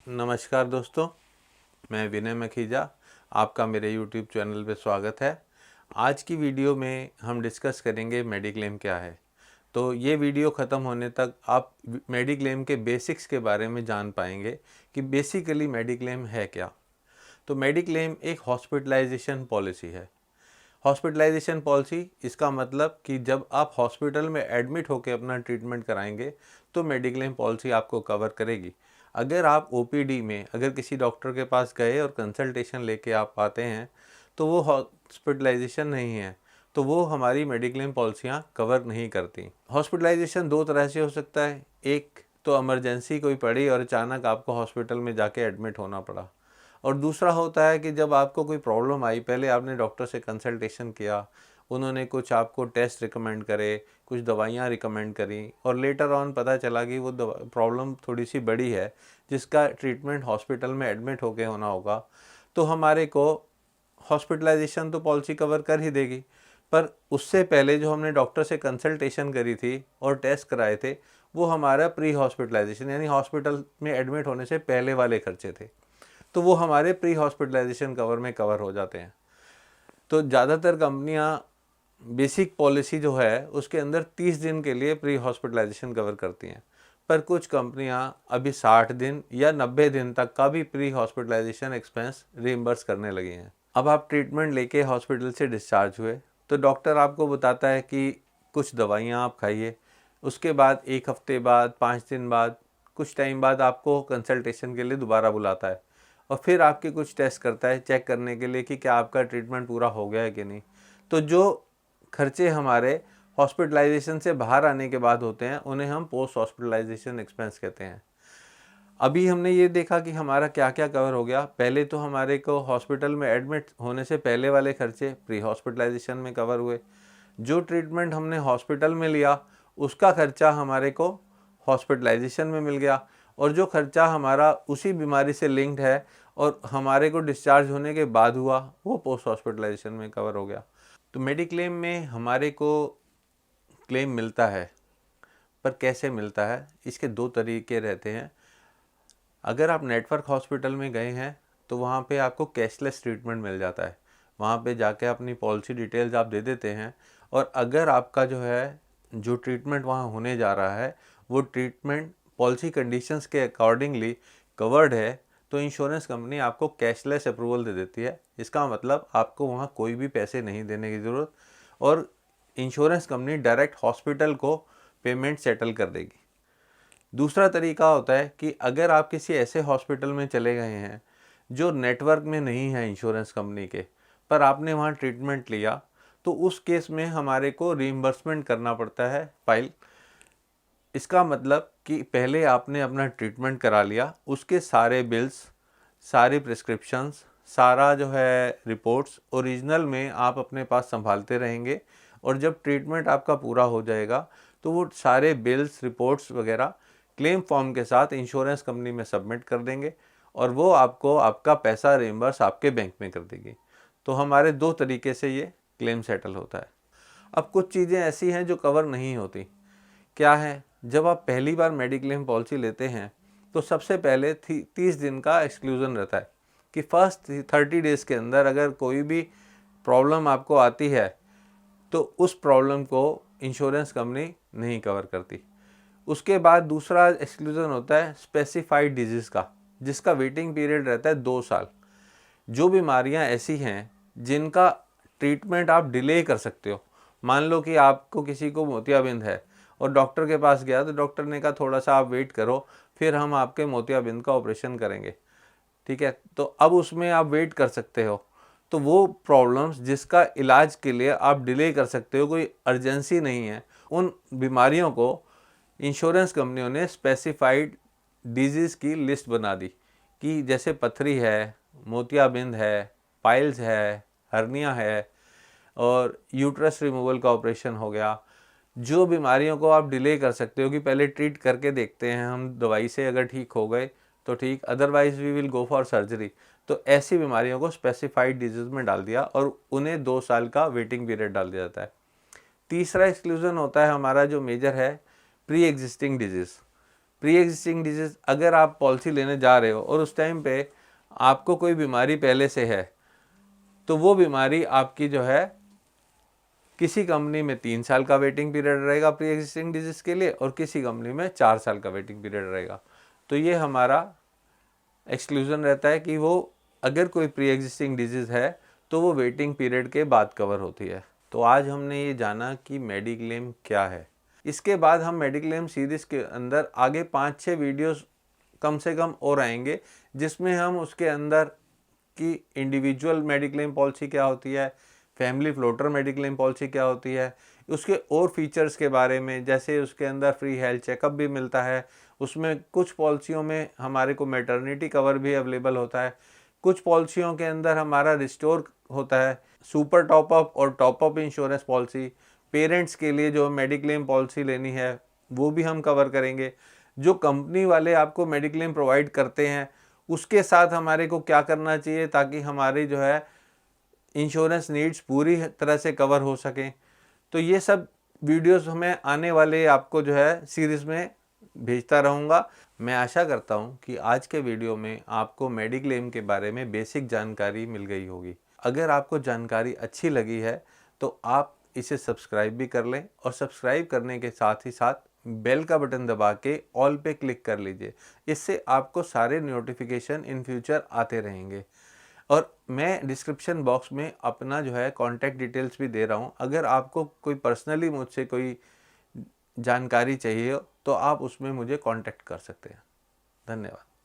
नमस्कार दोस्तों, मैं विनय मखीजा, आपका मेरे YouTube चैनल पे स्वागत है। आज की वीडियो में हम डिस्कस करेंगे मेडिक्लेम क्या है। तो ये वीडियो ख़त्म होने तक आप मेडिक्लेम के बेसिक्स के बारे में जान पाएंगे कि बेसिकली मेडिक्लेम है क्या। तो मेडिक्लेम एक हॉस्पिटलाइजेशन पॉलिसी है। हॉस्पिटलाइजेशन पॉलिसी इसका मतलब कि जब आप हॉस्पिटल में एडमिट होकर अपना ट्रीटमेंट कराएंगे तो मेडिक्लेम पॉलिसी आपको कवर करेगी। अगर आप ओपीडी में अगर किसी डॉक्टर के पास गए और कंसल्टेशन लेके आप आते हैं तो वो हॉस्पिटलाइजेशन नहीं है, तो वो हमारी मेडिक्लेम पॉलिसियाँ कवर नहीं करती। हॉस्पिटलाइजेशन दो तरह से हो सकता है। एक तो इमरजेंसी कोई पड़ी और अचानक आपको हॉस्पिटल में जाके एडमिट होना पड़ा, और दूसरा होता है कि जब आपको कोई प्रॉब्लम आई, पहले आपने डॉक्टर से कंसल्टेशन किया, उन्होंने कुछ आपको टेस्ट रिकमेंड करे, कुछ दवाइयाँ रिकमेंड करी, और लेटर ऑन पता चला कि वो प्रॉब्लम थोड़ी सी बड़ी है जिसका ट्रीटमेंट हॉस्पिटल में एडमिट होके होना होगा। तो हमारे को हॉस्पिटलाइजेशन तो पॉलिसी कवर कर ही देगी, पर उससे पहले जो हमने डॉक्टर से कंसल्टेशन करी थी और टेस्ट कराए थे वो हमारा प्री हॉस्पिटलाइजेशन यानी हॉस्पिटल में एडमिट होने से पहले वाले खर्चे थे, तो वो हमारे प्री हॉस्पिटलाइजेशन कवर में कवर हो जाते हैं। तो ज़्यादातर कंपनियां बेसिक पॉलिसी जो है उसके अंदर 30 दिन के लिए प्री हॉस्पिटलाइजेशन कवर करती हैं, पर कुछ कंपनियां अभी 60 दिन या 90 दिन तक का भी प्री हॉस्पिटलाइजेशन एक्सपेंस रीइंबर्स करने लगी हैं। अब आप ट्रीटमेंट लेके हॉस्पिटल से डिस्चार्ज हुए तो डॉक्टर आपको बताता है कि कुछ दवाइयाँ आप खाइए, उसके बाद 1 हफ्ते बाद, 5 दिन बाद, कुछ टाइम बाद आपको कंसल्टेशन के लिए दोबारा बुलाता है और फिर आपके कुछ टेस्ट करता है चेक करने के लिए कि क्या आपका ट्रीटमेंट पूरा हो गया है कि नहीं। तो जो खर्चे हमारे हॉस्पिटलाइजेशन से बाहर आने के बाद होते हैं उन्हें हम पोस्ट हॉस्पिटलाइजेशन एक्सपेंस कहते हैं। अभी हमने ये देखा कि हमारा क्या क्या कवर हो गया। पहले तो हमारे को हॉस्पिटल में एडमिट होने से पहले वाले खर्चे प्री हॉस्पिटलाइजेशन में कवर हुए। जो ट्रीटमेंट हमने हॉस्पिटल में लिया उसका खर्चा हमारे को हॉस्पिटलाइजेशन में मिल गया, और जो खर्चा हमारा उसी बीमारी से लिंक्ड है और हमारे को डिस्चार्ज होने के बाद हुआ वो पोस्ट हॉस्पिटलाइजेशन में कवर हो गया। तो मेडिक्लेम में हमारे को क्लेम मिलता है, पर कैसे मिलता है इसके दो तरीके रहते हैं। अगर आप नेटवर्क हॉस्पिटल में गए हैं तो वहाँ पे आपको कैशलेस ट्रीटमेंट मिल जाता है। वहाँ पे जाके अपनी पॉलिसी डिटेल्स आप दे देते हैं, और अगर आपका जो है जो ट्रीटमेंट वहाँ होने जा रहा है वो ट्रीटमेंट पॉलिसी कंडीशंस के अकॉर्डिंगली कवर्ड है तो इंश्योरेंस कंपनी आपको कैशलेस अप्रूवल दे देती है। इसका मतलब आपको वहाँ कोई भी पैसे नहीं देने की ज़रूरत, और इंश्योरेंस कंपनी डायरेक्ट हॉस्पिटल को पेमेंट सेटल कर देगी। दूसरा तरीका होता है कि अगर आप किसी ऐसे हॉस्पिटल में चले गए हैं जो नेटवर्क में नहीं है इंश्योरेंस कंपनी के, पर आपने वहाँ ट्रीटमेंट लिया, तो उस केस में हमारे को रीइंबर्समेंट करना पड़ता है फाइल। इसका मतलब कि पहले आपने अपना ट्रीटमेंट करा लिया, उसके सारे बिल्स, सारी प्रिस्क्रिप्शंस, सारा जो है रिपोर्ट्स ओरिजिनल में आप अपने पास संभालते रहेंगे, और जब ट्रीटमेंट आपका पूरा हो जाएगा तो वो सारे बिल्स, रिपोर्ट्स वगैरह क्लेम फॉर्म के साथ इंश्योरेंस कंपनी में सबमिट कर देंगे, और वो आपको आपका पैसा रिइंबर्स आपके बैंक में कर देगी। तो हमारे दो तरीके से ये क्लेम सेटल होता है। अब कुछ चीज़ें ऐसी हैं जो कवर नहीं होती। क्या है? जब आप पहली बार मेडिक्लेम पॉलिसी लेते हैं तो सबसे पहले 30 दिन का एक्सक्लूज़न रहता है कि फर्स्ट 30 डेज़ के अंदर अगर कोई भी प्रॉब्लम आपको आती है तो उस प्रॉब्लम को इंश्योरेंस कंपनी नहीं कवर करती। उसके बाद दूसरा एक्सक्लूज़न होता है स्पेसिफाइड डिजीज़ का, जिसका वेटिंग पीरियड रहता है 2 साल। जो बीमारियां ऐसी हैं जिनका ट्रीटमेंट आप डिले कर सकते हो, मान लो कि आपको किसी को मोतियाबिंद है और डॉक्टर के पास गया तो डॉक्टर ने कहा थोड़ा सा आप वेट करो, फिर हम आपके मोतियाबिंद का ऑपरेशन करेंगे, ठीक है, तो अब उसमें आप वेट कर सकते हो। तो वो प्रॉब्लम्स जिसका इलाज के लिए आप डिले कर सकते हो, कोई अर्जेंसी नहीं है, उन बीमारियों को इंश्योरेंस कंपनियों ने स्पेसिफाइड डिजीज़ की लिस्ट बना दी कि जैसे पथरी है, मोतियाबिंद है, पाइल्स है, हर्निया है, और यूट्रस रिमूवल का ऑपरेशन हो गया। जो बीमारियों को आप डिले कर सकते हो कि पहले ट्रीट करके देखते हैं हम दवाई से, अगर ठीक हो गए तो ठीक, otherwise we will go for surgery, तो ऐसी बीमारियों को स्पेसिफाइड डिजीज़ में डाल दिया और उन्हें 2 साल का वेटिंग पीरियड डाल दिया जाता है। तीसरा एक्सक्लूज़न होता है हमारा जो मेजर है, pre existing disease. Pre existing disease अगर आप पॉलिसी लेने जा रहे हो और उस टाइम पे आपको कोई बीमारी पहले से है, तो वो बीमारी आपकी जो है किसी कंपनी में 3 साल का वेटिंग पीरियड रहेगा प्री एग्जिस्टिंग डिजीज़ के लिए, और किसी कंपनी में 4 साल का वेटिंग पीरियड रहेगा। तो ये हमारा एक्सक्लूजन रहता है कि वो अगर कोई प्री एग्जिस्टिंग डिजीज़ है तो वो वेटिंग पीरियड के बाद कवर होती है। तो आज हमने ये जाना कि मेडिक्लेम क्या है। इसके बाद हम मेडिक्लेम सीरीज़ के अंदर आगे 5-6 वीडियोस कम से कम और आएंगे, जिसमें हम उसके अंदर की इंडिविजुअल मेडिक्लेम पॉलिसी क्या होती है, फैमिली फ्लोटर मेडिक्लेम पॉलिसी क्या होती है, उसके और फीचर्स के बारे में, जैसे उसके अंदर फ्री हेल्थ चेकअप भी मिलता है, उसमें कुछ पॉलिसियों में हमारे को मैटरनिटी कवर भी अवेलेबल होता है, कुछ पॉलिसियों के अंदर हमारा रिस्टोर होता है, सुपर टॉपअप और टॉपअप इंश्योरेंस पॉलिसी, पेरेंट्स के लिए जो मेडिक्लेम पॉलिसी लेनी है वो भी हम कवर करेंगे। जो कंपनी वाले आपको मेडिक्लेम प्रोवाइड करते हैं उसके साथ हमारे को क्या करना चाहिए ताकि हमारी जो है इंश्योरेंस नीड्स पूरी तरह से कवर हो सकें। तो ये सब वीडियोस हमें आने वाले आपको जो है सीरीज़ में भेजता रहूँगा। मैं आशा करता हूँ कि आज के वीडियो में आपको मेडिक्लेम के बारे में बेसिक जानकारी मिल गई होगी। अगर आपको जानकारी अच्छी लगी है तो आप इसे सब्सक्राइब भी कर लें, और सब्सक्राइब करने के साथ ही साथ बेल का बटन दबा के ऑल पे क्लिक कर लीजिए। इससे आपको सारे नोटिफिकेशन इन फ्यूचर आते रहेंगे। और मैं डिस्क्रिप्शन बॉक्स में अपना जो है कॉन्टैक्ट डिटेल्स भी दे रहा हूँ। अगर आपको कोई पर्सनली मुझसे कोई जानकारी चाहिए तो आप उसमें मुझे कॉन्टैक्ट कर सकते हैं। धन्यवाद।